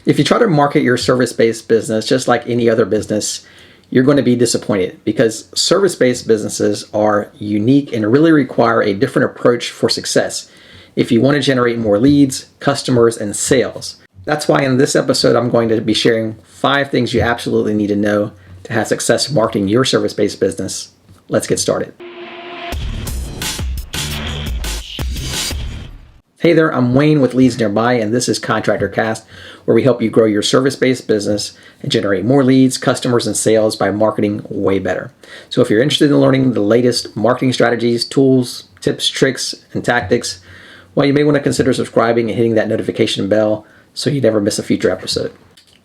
If you try to market your service-based business just like any other business, you're going to be disappointed because service-based businesses are unique and really require a different approach for success if you want to generate more leads, customers, and sales. That's why in this episode, I'm going to be sharing 5 things you absolutely need to know to have success marketing your service-based business. Let's get started. Hey there, I'm Wayne with Leads Nearby, and this is Contractor Cast, where we help you grow your service-based business and generate more leads, customers, and sales by marketing way better. So if you're interested in learning the latest marketing strategies, tools, tips, tricks, and tactics, well, you may want to consider subscribing and hitting that notification bell so you never miss a future episode.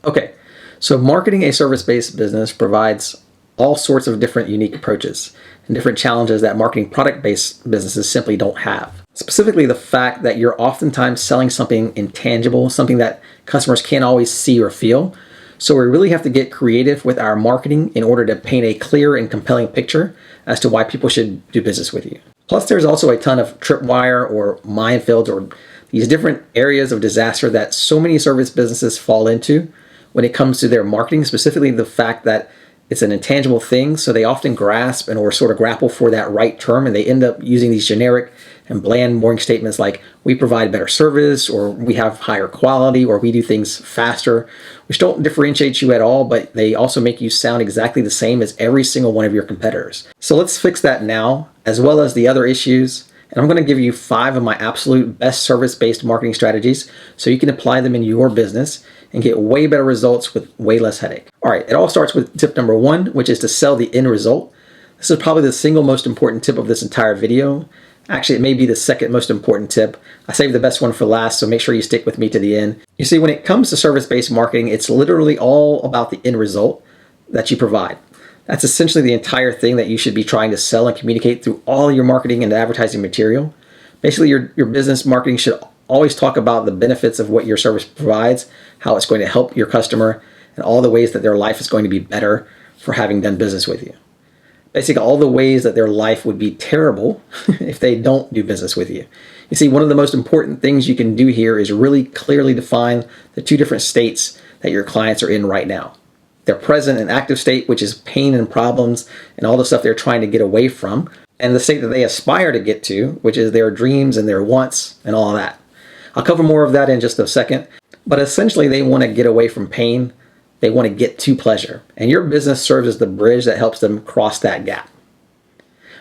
Okay, so marketing a service-based business provides all sorts of different unique approaches and different challenges that marketing product-based businesses simply don't have. Specifically, the fact that you're oftentimes selling something intangible, something that customers can't always see or feel. So we really have to get creative with our marketing in order to paint a clear and compelling picture as to why people should do business with you. Plus, there's also a ton of tripwire or minefields or these different areas of disaster that so many service businesses fall into when it comes to their marketing, specifically the fact that it's an intangible thing, so they often grasp and or sort of grapple for that right term, and they end up using these generic and bland boring statements like, we provide better service, or we have higher quality, or we do things faster, which don't differentiate you at all, but they also make you sound exactly the same as every single one of your competitors. So let's fix that now, as well as the other issues. And I'm going to give you 5 of my absolute best service-based marketing strategies so you can apply them in your business and get way better results with way less headache. All right, it all starts with tip number 1, which is to sell the end result. This is probably the single most important tip of this entire video. Actually, it may be the second most important tip. I saved the best one for last, so make sure you stick with me to the end. You see, when it comes to service-based marketing, it's literally all about the end result that you provide. That's essentially the entire thing that you should be trying to sell and communicate through all your marketing and advertising material. Basically, your business marketing should always talk about the benefits of what your service provides, how it's going to help your customer, and all the ways that their life is going to be better for having done business with you. Basically, all the ways that their life would be terrible if they don't do business with you. You see, one of the most important things you can do here is really clearly define the 2 different states that your clients are in right now. Their present and active state, which is pain and problems and all the stuff they're trying to get away from, and the state that they aspire to get to, which is their dreams and their wants and all of that. I'll cover more of that in just a second, but essentially they want to get away from pain. They want to get to pleasure, and your business serves as the bridge that helps them cross that gap.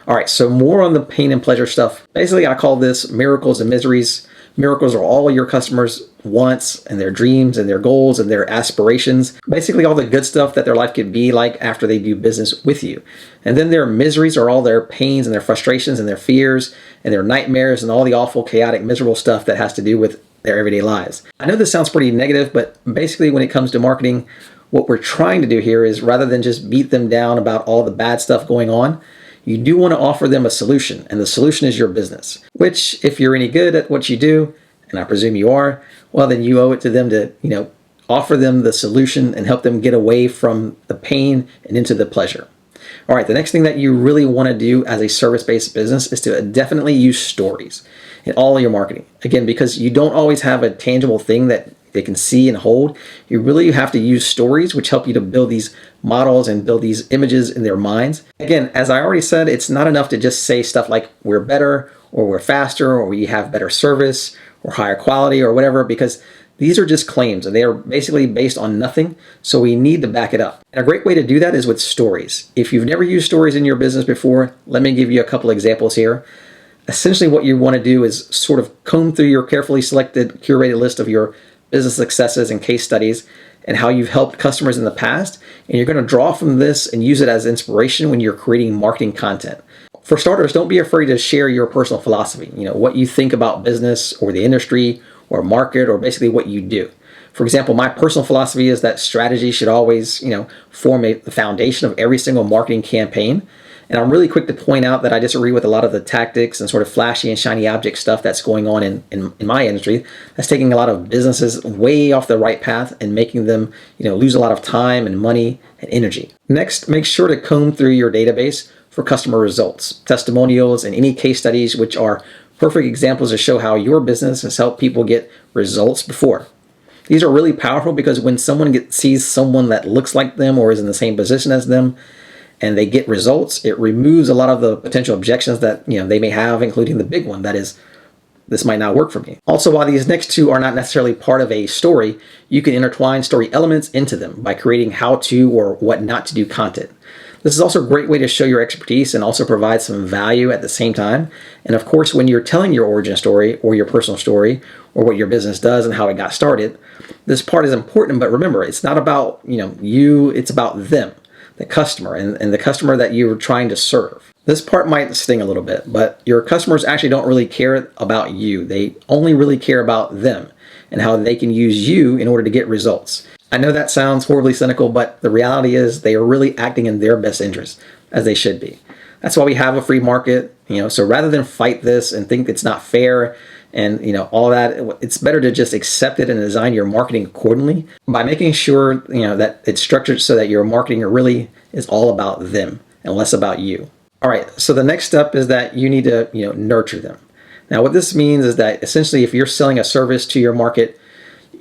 All right, so more on the pain and pleasure stuff. Basically, I call this miracles and miseries. Miracles are all your customers' wants and their dreams and their goals and their aspirations. Basically, all the good stuff that their life could be like after they do business with you. And then their miseries are all their pains and their frustrations and their fears and their nightmares and all the awful, chaotic, miserable stuff that has to do with their everyday lives. I know this sounds pretty negative, but basically when it comes to marketing, what we're trying to do here is rather than just beat them down about all the bad stuff going on, you do want to offer them a solution, and the solution is your business, which if you're any good at what you do, and I presume you are, well, then you owe it to them to, offer them the solution and help them get away from the pain and into the pleasure. All right, the next thing that you really want to do as a service-based business is to definitely use stories in all of your marketing. Again, because you don't always have a tangible thing that they can see and hold, you really have to use stories which help you to build these models and build these images in their minds. Again, as I already said, it's not enough to just say stuff like we're better or we're faster or we have better service or higher quality or whatever, because these are just claims and they are basically based on nothing, so we need to back it up. And a great way to do that is with stories. If you've never used stories in your business before, let me give you a couple examples here. Essentially what you want to do is sort of comb through your carefully selected, curated list of your business successes and case studies and how you've helped customers in the past, and you're going to draw from this and use it as inspiration when you're creating marketing content. For starters, don't be afraid to share your personal philosophy, what you think about business or the industry or market or basically what you do. For example, my personal philosophy is that strategy should always, form the foundation of every single marketing campaign. And I'm really quick to point out that I disagree with a lot of the tactics and sort of flashy and shiny object stuff that's going on in my industry. That's taking a lot of businesses way off the right path and making them, lose a lot of time and money and energy. Next, make sure to comb through your database for customer results, testimonials, and any case studies which are perfect examples to show how your business has helped people get results before. These are really powerful because when someone sees someone that looks like them or is in the same position as them, and they get results, it removes a lot of the potential objections that they may have, including the big one, that is, this might not work for me. Also, while these next two are not necessarily part of a story, you can intertwine story elements into them by creating how to or what not to do content. This is also a great way to show your expertise and also provide some value at the same time. And of course, when you're telling your origin story or your personal story or what your business does and how it got started, this part is important, but remember, it's not about you, it's about them, the customer, and the customer that you're trying to serve. This part might sting a little bit, but your customers actually don't really care about you. They only really care about them and how they can use you in order to get results. I know that sounds horribly cynical, but the reality is they are really acting in their best interest, as they should be. That's why we have a free market, so rather than fight this and think it's not fair and all that, it's better to just accept it and design your marketing accordingly by making sure that it's structured so that your marketing really is all about them and less about you. All right, so the next step is that you need to nurture them. Now what this means is that essentially if you're selling a service to your market,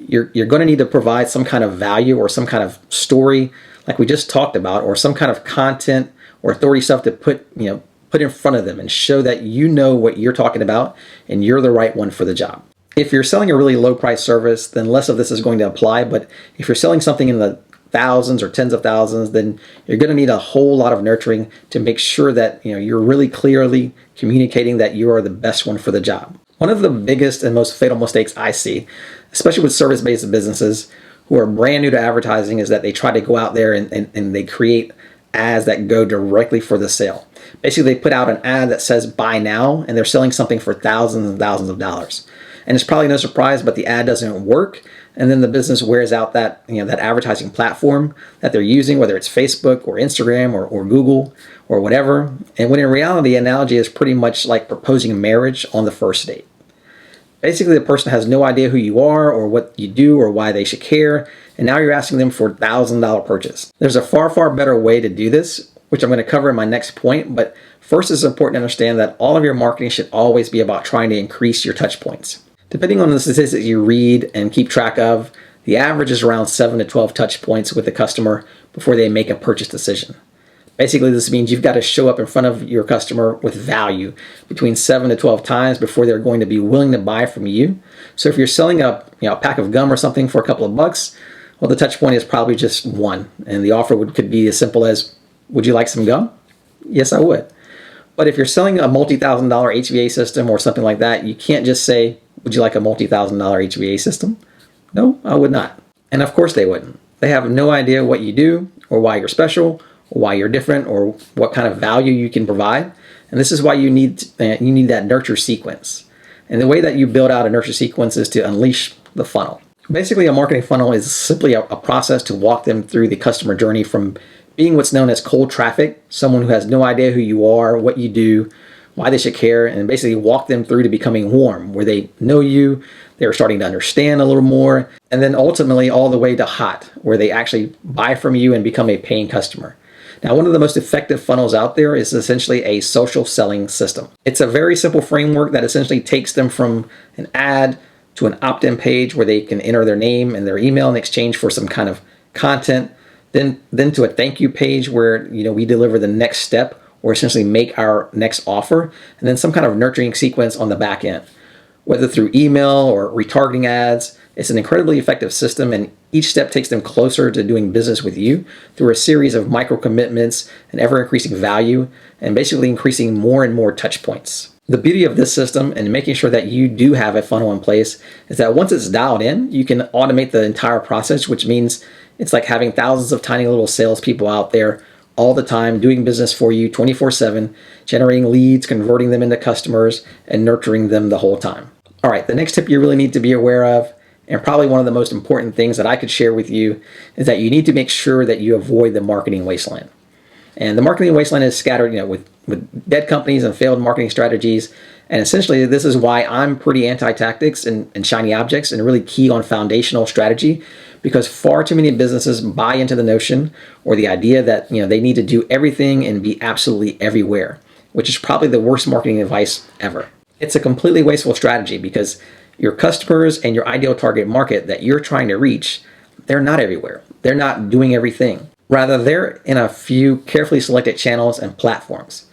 you're going to need to provide some kind of value or some kind of story like we just talked about, or some kind of content or authority stuff to put in front of them and show that you know what you're talking about and you're the right one for the job. If you're selling a really low price service, then less of this is going to apply. But if you're selling something in the thousands or tens of thousands, then you're going to need a whole lot of nurturing to make sure that you're really clearly communicating that you are the best one for the job. One of the biggest and most fatal mistakes I see, especially with service-based businesses who are brand new to advertising, is that they try to go out there and they create ads that go directly for the sale. Basically, they put out an ad that says buy now, and they're selling something for thousands and thousands of dollars. And it's probably no surprise, but the ad doesn't work. And then the business wears out that that advertising platform that they're using, whether it's Facebook or Instagram or Google or whatever. And when in reality, the analogy is pretty much like proposing marriage on the first date. Basically, the person has no idea who you are or what you do or why they should care. And now you're asking them for a $1,000 purchase. There's a far, far better way to do this, which I'm going to cover in my next point. But first, it's important to understand that all of your marketing should always be about trying to increase your touch points. Depending on the statistics you read and keep track of, the average is around 7 to 12 touch points with the customer before they make a purchase decision. Basically, this means you've got to show up in front of your customer with value between 7 to 12 times before they're going to be willing to buy from you. So if you're selling a pack of gum or something for a couple of bucks, well, the touch point is probably just one. And the offer could be as simple as, would you like some gum? Yes, I would. But if you're selling a multi-$1,000 HVAC system or something like that, you can't just say, would you like a multi-$1,000 HVAC system? No, I would not. And of course they wouldn't. They have no idea what you do or why you're special or why you're different or what kind of value you can provide. And this is why you need that nurture sequence. And the way that you build out a nurture sequence is to unleash the funnel. Basically, a marketing funnel is simply a process to walk them through the customer journey from being what's known as cold traffic, someone who has no idea who you are, what you do, why they should care, and basically walk them through to becoming warm, where they know you, they're starting to understand a little more, and then ultimately all the way to hot, where they actually buy from you and become a paying customer. Now, one of the most effective funnels out there is essentially a social selling system. It's a very simple framework that essentially takes them from an ad to an opt-in page where they can enter their name and their email in exchange for some kind of content, then to a thank you page where we deliver the next step or essentially make our next offer, and then some kind of nurturing sequence on the back end. Whether through email or retargeting ads, it's an incredibly effective system, and each step takes them closer to doing business with you through a series of micro commitments and ever increasing value, and basically increasing more and more touch points. The beauty of this system and making sure that you do have a funnel in place is that once it's dialed in, you can automate the entire process, which means it's like having thousands of tiny little salespeople out there all the time doing business for you 24/7, generating leads, converting them into customers, and nurturing them the whole time. All right, the next tip you really need to be aware of, and probably one of the most important things that I could share with you, is that you need to make sure that you avoid the marketing wasteland. And the marketing wasteland is scattered, with dead companies and failed marketing strategies. And essentially, this is why I'm pretty anti-tactics and shiny objects and really key on foundational strategy, because far too many businesses buy into the notion or the idea that they need to do everything and be absolutely everywhere, which is probably the worst marketing advice ever. It's a completely wasteful strategy because Your customers and your ideal target market that you're trying to reach, they're not everywhere. They're not doing everything. Rather, they're in a few carefully selected channels and platforms.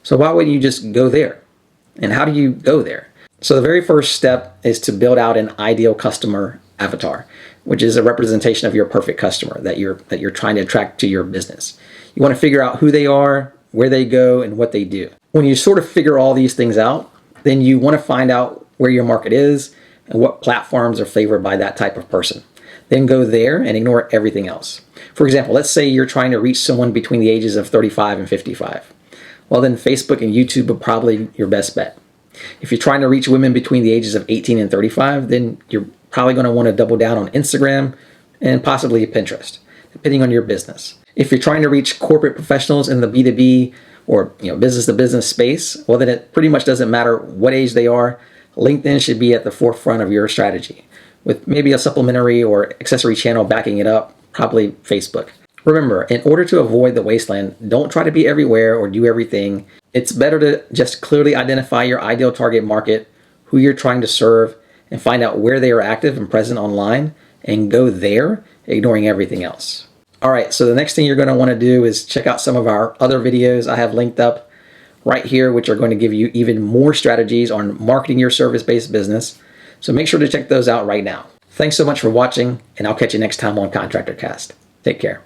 So why wouldn't you just go there? And how do you go there? So the very first step is to build out an ideal customer avatar, which is a representation of your perfect customer that you're trying to attract to your business. You want to figure out who they are, where they go, and what they do. When you sort of figure all these things out, then you want to find out where your market is and what platforms are favored by that type of person. Then go there and ignore everything else. For example, let's say you're trying to reach someone between the ages of 35 and 55. Well, then Facebook and YouTube are probably your best bet. If you're trying to reach women between the ages of 18 and 35, then you're probably going to want to double down on Instagram and possibly Pinterest, depending on your business. If you're trying to reach corporate professionals in the B2B or business-to-business space, well, then it pretty much doesn't matter what age they are. LinkedIn should be at the forefront of your strategy, with maybe a supplementary or accessory channel backing it up, probably Facebook. Remember, in order to avoid the wasteland, don't try to be everywhere or do everything. It's better to just clearly identify your ideal target market, who you're trying to serve, and find out where they are active and present online, and go there, ignoring everything else. All right, so the next thing you're going to want to do is check out some of our other videos I have linked up right here, which are going to give you even more strategies on marketing your service-based business. So make sure to check those out right now. Thanks so much for watching, and I'll catch you next time on Contractor Cast. Take care.